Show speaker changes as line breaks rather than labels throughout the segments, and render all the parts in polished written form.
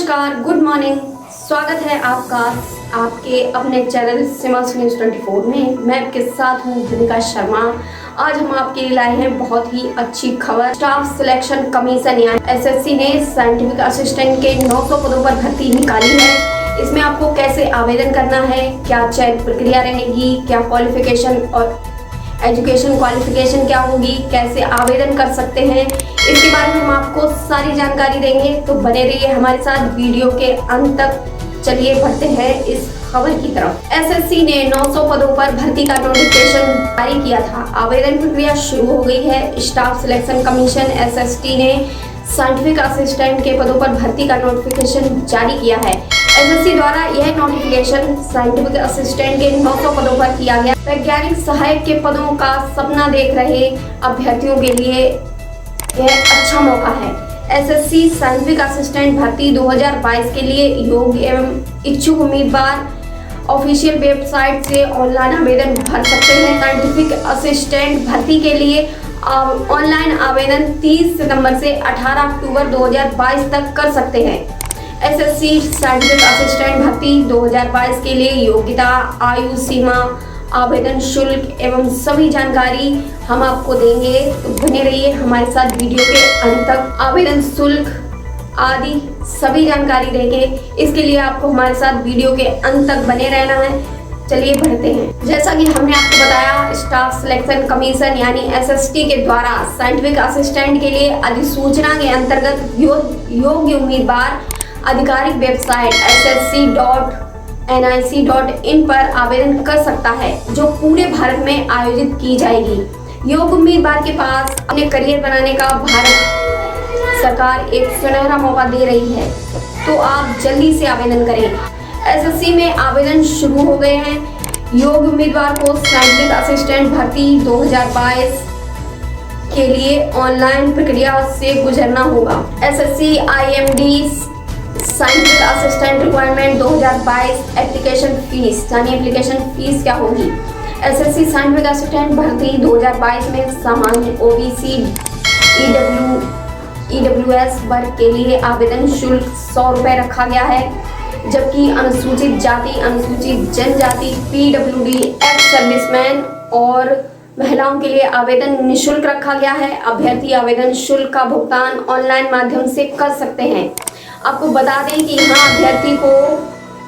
नमस्कार, good morning. स्वागत है आपका आपके अपने चैनल सिमास न्यूज़ 24 में। मैं आपके साथ हूँ भूमिका शर्मा। आज हम आपके लिए लाए हैं बहुत ही अच्छी खबर। स्टाफ सिलेक्शन कमीशन यानी एसएससी ने साइंटिफिक असिस्टेंट के 900 पदों पर भर्ती निकाली है। इसमें आपको कैसे आवेदन करना है, क्या चयन प्रक्रिया रहेगी, क्या क्वालिफिकेशन और एजुकेशन क्वालिफिकेशन क्या होगी, कैसे आवेदन कर सकते हैं, इसके बारे में हम आपको सारी जानकारी देंगे। तो बने रहिए हमारे साथ वीडियो के अंत तक। चलिए बढ़ते हैं इस खबर की तरफ। एसएससी ने 900 पदों पर भर्ती का नोटिफिकेशन जारी किया था। आवेदन प्रक्रिया शुरू हो गई है। स्टाफ सिलेक्शन कमीशन एसएसटी ने साइंटिफिक असिस्टेंट के पदों पर भर्ती का नोटिफिकेशन जारी किया है। एसएससी द्वारा यह नोटिफिकेशन साइंटिफिक असिस्टेंट के 900 पदों पर किया गया। वैज्ञानिक सहायक के पदों का सपना देख रहे अभ्यर्थियों के लिए यह अच्छा मौका है। एसएससी साइंटिफिक असिस्टेंट भर्ती 2022 के लिए योग्य एवं इच्छुक उम्मीदवार ऑफिशियल वेबसाइट से ऑनलाइन आवेदन भर सकते हैं। साइंटिफिक असिस्टेंट भर्ती के लिए ऑनलाइन आवेदन 30 सितंबर से 18 अक्टूबर 2022 तक कर सकते हैं। एसएससी साइंटिफिक असिस्टेंट भर्ती 2022 के लिए योग्यता, आयु सीमा, आवेदन शुल्क एवं सभी जानकारी हम आपको देंगे। तो बने रहिए हमारे साथ वीडियो के अंत तक। आवेदन शुल्क आदि सभी जानकारी देंगे, इसके लिए आपको हमारे साथ वीडियो के अंत तक बने रहना है। चलिए बढ़ते हैं। जैसा कि हमने आपको बताया, स्टाफ सिलेक्शन कमीशन यानी एसएसटी के द्वारा साइंटिफिक असिस्टेंट के लिए अधिसूचना के अंतर्गत योग्य उम्मीदवार आधिकारिक वेबसाइट ssc.nic.in पर आवेदन कर सकता है, जो पूरे भारत में आयोजित की जाएगी। योग्य उम्मीदवार के पास अपने करियर बनाने का भारत सरकार एक सुनहरा मौका दे रही है, तो आप जल्दी से आवेदन करें। एसएससी में आवेदन शुरू हो गए हैं। योग्य उम्मीदवार को साइंटिफिक असिस्टेंट भर्ती 2022 के लिए ऑनलाइन प्रक्रिया से गुजरना होगा। SSC IMD scientific assistant requirement 2022 application fees यानी एप्लीकेशन फीस क्या होगी। एसएससी साइंटिफिक असिस्टेंट भर्ती 2022 में सामान्य ओबीसी ईडब्ल्यूएस वर्ग के लिए आवेदन शुल्क 100 रुपये रखा गया है, जबकि अनुसूचित जाति, अनुसूचित जनजाति, पीडब्ल्यूडी, एक्स सर्विसमैन और महिलाओं के लिए आवेदन निःशुल्क रखा गया है। अभ्यर्थी आवेदन शुल्क का भुगतान ऑनलाइन माध्यम से कर सकते हैं। आपको बता दें कि यहाँ अभ्यर्थी को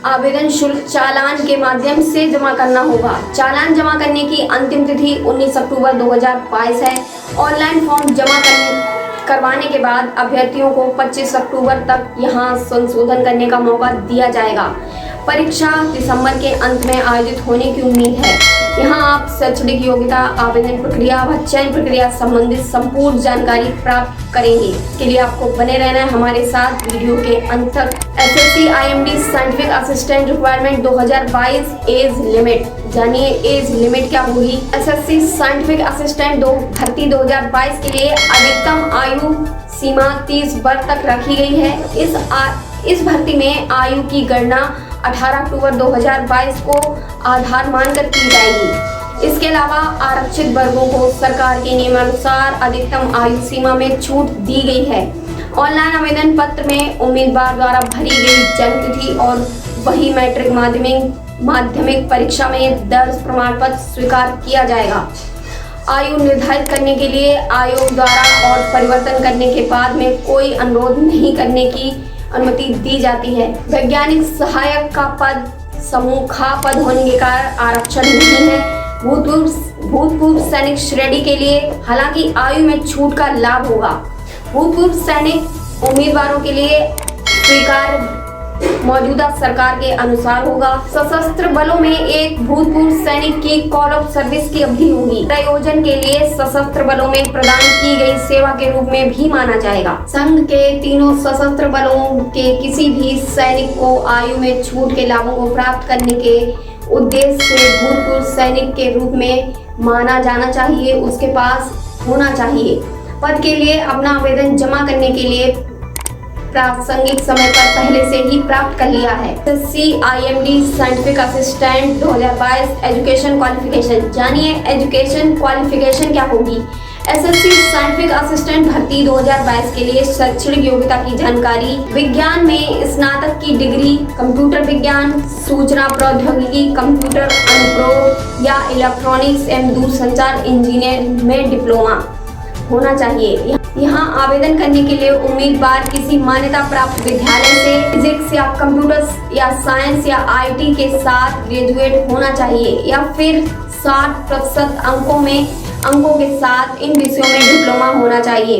आवेदन शुल्क चालान के माध्यम से जमा करना होगा। चालान जमा करने की अंतिम तिथि 19 अक्टूबर 2022 है। ऑनलाइन फॉर्म जमा करवाने के बाद अभ्यर्थियों को 25 अक्टूबर तक यहाँ संशोधन करने का मौका दिया जाएगा। परीक्षा दिसंबर के अंत में आयोजित होने की उम्मीद है। यहाँ आप शैक्षणिक योग्यता, आवेदन प्रक्रिया व चयन प्रक्रिया संबंधित संपूर्ण जानकारी प्राप्त करेंगे। इसके लिए आपको बने रहना है हमारे साथ वीडियो के अंत तक। SSC IMD scientific assistant requirement 2022 age limit, जानिए एज लिमिट क्या होगी। एसएससी साइंटिफिक असिस्टेंट भर्ती 2022 के लिए अधिकतम आयु सीमा 30 वर्ष तक रखी गई है। इस भर्ती में आयु की गणना 18 अक्टूबर 2022 को आधार मानकर की जाएगी। इसके अलावा आरक्षित वर्गों को सरकार के नियमानुसार अधिकतम आयु सीमा में छूट दी गई है। ऑनलाइन आवेदन पत्र में उम्मीदवार द्वारा भरी गई जन्म तिथि और वही मैट्रिक माध्यमिक परीक्षा में दर्ज प्रमाण पत्र स्वीकार किया जाएगा। आयु निर्धारित करने के लिए आयोग द्वारा और परिवर्तन करने के बाद में कोई अनुरोध नहीं करने की अनुमति दी जाती है। वैज्ञानिक सहायक का पद समूह खा पद होने के कारण आरक्षण नहीं है। भूतपूर्व सैनिक श्रेणी के लिए हालांकि आयु में छूट का लाभ होगा। भूतपूर्व सैनिक उम्मीदवारों के लिए स्वीकार मौजूदा सरकार के अनुसार होगा। सशस्त्र बलों में एक भूतपूर्व सैनिक की कॉल ऑफ सर्विस की अवधि होगी। प्रयोजन के लिए सशस्त्र बलों में प्रदान की गई सेवा के रूप में भी माना जाएगा। संघ के तीनों सशस्त्र बलों के किसी भी सैनिक को आयु में छूट के लाभों को प्राप्त करने के उद्देश्य से भूतपूर्व सैनिक के रूप में माना जाना चाहिए, उसके पास होना चाहिए। पद के लिए अपना आवेदन जमा करने के लिए प्रासंगिक समय पर पहले से ही प्राप्त कर लिया है। SSC IMD scientific assistant 2022 education qualification, जानिए एजुकेशन क्वालिफिकेशन क्या होगी। एसएससी साइंटिफिक असिस्टेंट भर्ती 2022 के लिए शैक्षणिक योग्यता की जानकारी। विज्ञान में स्नातक की डिग्री, कंप्यूटर विज्ञान, सूचना प्रौद्योगिकी, कंप्यूटर अनुप्रयोग या इलेक्ट्रॉनिक्स एवं दूरसंचार इंजीनियरिंग में डिप्लोमा होना चाहिए। यहाँ आवेदन करने के लिए उम्मीदवार किसी मान्यता प्राप्त विद्यालय से फिजिक्स या कंप्यूटर या साइंस या आईटी के साथ ग्रेजुएट होना चाहिए या फिर 60% अंकों के साथ इन विषयों में डिप्लोमा होना चाहिए।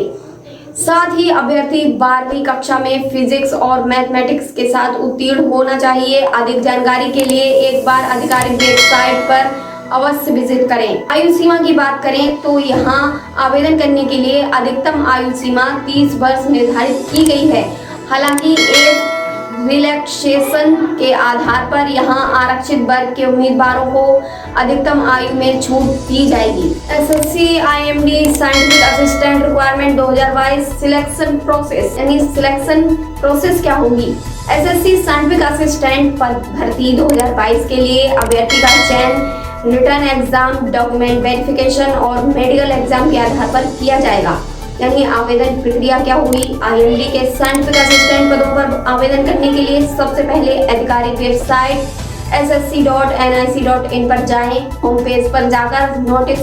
साथ ही अभ्यर्थी 12वीं कक्षा में फिजिक्स और मैथमेटिक्स के साथ उत्तीर्ण होना चाहिए। अधिक जानकारी के लिए एक बार आधिकारिक वेबसाइट पर अवश्य विजिट करें। आयु सीमा की बात करें तो यहाँ आवेदन करने के लिए अधिकतम आयु सीमा 30 वर्ष निर्धारित की गई है। हालांकि एज रिलैक्सेशन के आधार पर यहाँ आरक्षित वर्ग के उम्मीदवारों को अधिकतम आयु में छूट दी जाएगी। SSC IMD scientific assistant requirement 2022 selection process, यानी सिलेक्शन प्रोसेस क्या होगी। एसएससी साइंटिफिक असिस्टेंट पद भर्ती 2022 के लिए अभ्यर्थी का चयन रिटर्न एग्जाम, डॉक्यूमेंट वेरिफिकेशन और मेडिकल एग्जाम के आधार पर किया जाएगा। यानी आवेदन प्रक्रिया क्या होगी। आईएमडी के साइंटिफिक असिस्टेंट पदों पर आवेदन करने के लिए सबसे पहले आधिकारिक वेबसाइट ssc.nic.in पर जाएं। होम पेज पर जाकर notice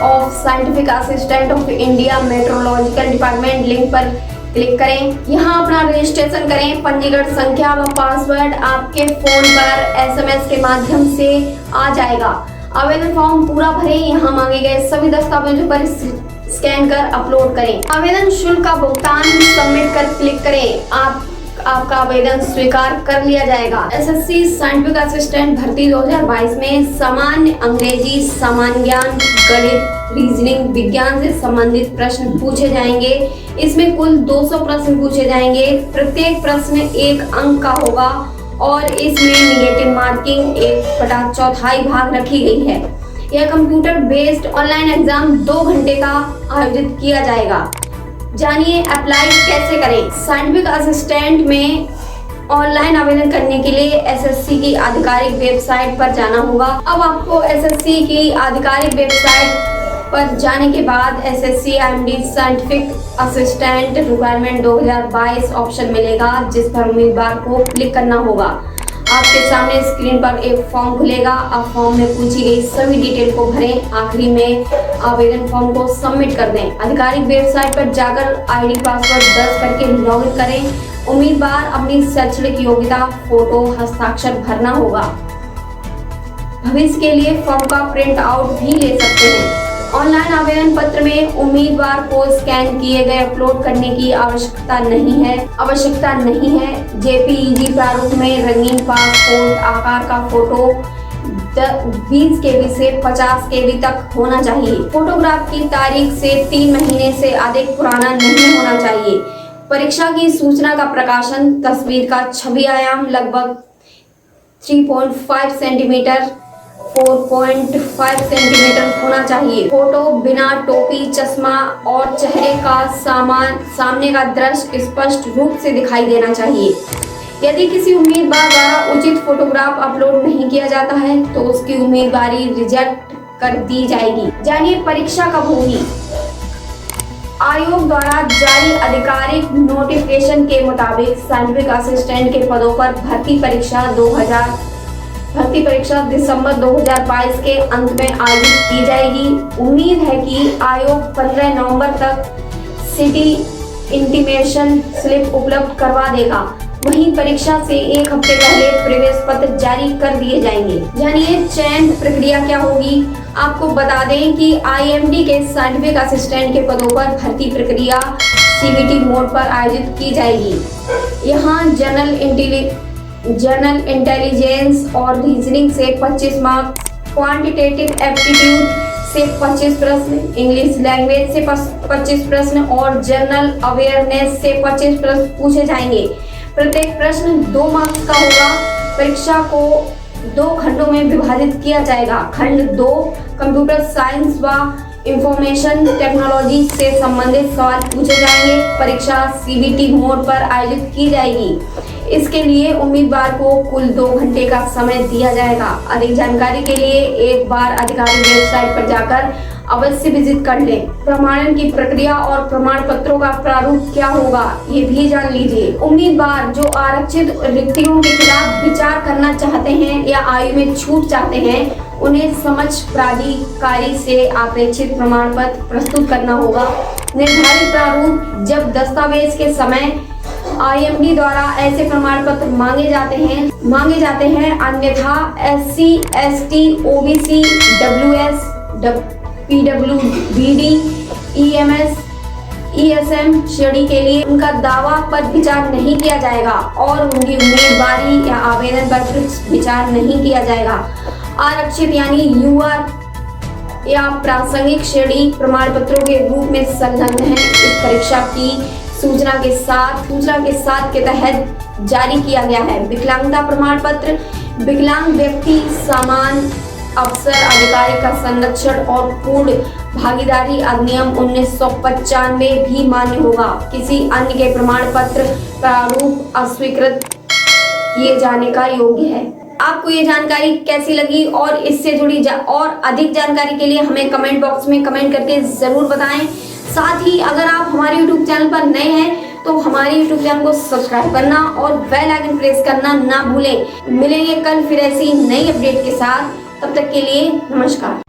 of scientific assistant of India meteorological department link पर क्लिक करें। यहाँ अपना रजिस्ट्रेशन करें। पंजीकरण संख्या व पासवर्ड आपके फोन पर SMS के माध्यम से आ जाएगा। आवेदन फॉर्म पूरा भरें। यहाँ मांगे गए सभी दस्तावेजों पर स्कैन कर अपलोड करें। आवेदन शुल्क का भुगतान सबमिट कर क्लिक करें। आपका आवेदन स्वीकार कर लिया जाएगा। एसएससी साइंटिफिक असिस्टेंट भर्ती 2022 में सामान्य अंग्रेजी, सामान्य ज्ञान, गणित, रीजनिंग, विज्ञान से संबंधित प्रश्न पूछे जाएंगे। इसमें कुल 200 प्रश्न पूछे जाएंगे। प्रत्येक प्रश्न 1 अंक का होगा और इसमें निगेटिव मार्किंग 1/4 भाग रखी गई है। यह कंप्यूटर बेस्ड ऑनलाइन एग्जाम 2 घंटे का आयोजित किया जाएगा। जानिए अप्लाई कैसे करें। साइंटिफिक असिस्टेंट में ऑनलाइन आवेदन करने के लिए एसएससी की आधिकारिक वेबसाइट पर जाना होगा। अब आपको एसएससी की आधिकारिक वेबसाइट पर जाने के बाद SSC IMD scientific assistant requirement 2022 option मिलेगा, जिस पर उम्मीदवार को क्लिक करना होगा। आपके सामने स्क्रीन पर एक फॉर्म खुलेगा। आप फॉर्म में पूछी गई सभी डिटेल को भरें। आखिरी में आवेदन फॉर्म को सबमिट कर दें। आधिकारिक वेबसाइट पर जाकर आईडी पासवर्ड दर्ज करके लॉगिन करें। उम्मीदवार अपनी शैक्षणिक योग्यता, फोटो, हस्ताक्षर भरना होगा। भविष्य के लिए फॉर्म का प्रिंट आउट भी ले सकते हैं। ऑनलाइन आवेदन पत्र में उम्मीदवार को स्कैन किए गए अपलोड करने की आवश्यकता नहीं है। जेपीईजी प्रारूप में रंगीन पासपोर्ट आकार का फोटो 20 KB से 50 KB तक होना चाहिए। फोटोग्राफ की तारीख से 3 महीने से अधिक पुराना नहीं होना चाहिए। परीक्षा की सूचना का प्रकाशन तस्वीर का छवि आयाम लगभग 3.5 सेंटीमीटर 4.5 सेंटीमीटर होना चाहिए। फोटो बिना टोपी, चश्मा और चेहरे का सामने का दृश्य स्पष्ट रूप से दिखाई देना चाहिए। यदि किसी उम्मीदवार द्वारा उचित फोटोग्राफ अपलोड नहीं किया जाता है तो उसकी उम्मीदवारी रिजेक्ट कर दी जाएगी। जानिए परीक्षा कब होगी। आयोग द्वारा जारी आधिकारिक नोटिफिकेशन के मुताबिक साइंटिफिक असिस्टेंट के पदों पर भर्ती परीक्षा दिसंबर 2022 के अंत में आयोजित की जाएगी। उम्मीद है कि आयोग 15 नवंबर तक सिटी इंटीमेशन स्लिप उपलब्ध करवा देगा। वहीं परीक्षा से 1 हफ्ते पहले प्रवेश पत्र जारी कर दिए जाएंगे। जानिए चयन प्रक्रिया क्या होगी। आपको बता दें कि आईएमडी के साइंटिफिक असिस्टेंट के पदों पर भर्ती प्रक्रिया सीबीटी मोड पर आयोजित की जाएगी। यहाँ जनरल इंटेलिजेंस और रीजनिंग से 25 मार्क्स, क्वांटिटेटिव एप्टीट्यूड से 25 प्रश्न, इंग्लिश लैंग्वेज से 25 प्रश्न और जनरल अवेयरनेस से 25 प्रश्न पूछे जाएंगे। प्रत्येक प्रश्न 2 मार्क्स का होगा। परीक्षा को 2 खंडों में विभाजित किया जाएगा। खंड 2 कंप्यूटर साइंस व इंफॉर्मेशन टेक्नोलॉजी से संबंधित सवाल पूछे जाएंगे। परीक्षा सीबीटी मोड पर आयोजित की जाएगी। इसके लिए उम्मीदवार को कुल 2 घंटे का समय दिया जाएगा। अधिक जानकारी के लिए एक बार आधिकारिक वेबसाइट पर जाकर अवश्य विजिट कर लें। प्रमाणन की प्रक्रिया और प्रमाण पत्रों का प्रारूप क्या होगा ये भी जान लीजिए। उम्मीदवार जो आरक्षित रिक्तियों के खिलाफ विचार करना चाहते हैं या आयु में छूट चाहते हैं, उन्हें समक्ष प्राधिकारी से अपेक्षित प्रमाण पत्र प्रस्तुत करना होगा। निर्धारित प्रारूप जब दस्तावेज के समय IMD द्वारा ऐसे प्रमाण पत्र मांगे जाते हैं, अन्यथा SC, ST, OBC, WS, PWBD, EMS, ESM श्रेणी के लिए उनका दावा पर विचार नहीं किया जाएगा और उनकी उम्मीदवारी या आवेदन पर विचार नहीं किया जाएगा। आरक्षित यानी UR या प्रासंगिक श्रेणी प्रमाण पत्रों के रूप में संलग्न है। इस परीक्षा की सूचना के साथ के तहत जारी किया गया है। विकलांगता प्रमाण पत्र विकलांग व्यक्ति समान अवसर अधिकारी का संरक्षण और पूर्ण भागीदारी अधिनियम 1995 भी मान्य होगा। किसी अन्य के प्रमाण पत्र प्रारूप अस्वीकृत किए जाने का योग्य है। आपको ये जानकारी कैसी लगी और इससे जुड़ी और अधिक जानकारी के लिए हमें कमेंट बॉक्स में कमेंट करके जरूर बताएं। साथ ही अगर आप हमारे YouTube चैनल पर नए हैं तो हमारे YouTube चैनल को सब्सक्राइब करना और बेल आइकन प्रेस करना ना भूलें। मिलेंगे कल फिर ऐसी नई अपडेट के साथ, तब तक के लिए नमस्कार।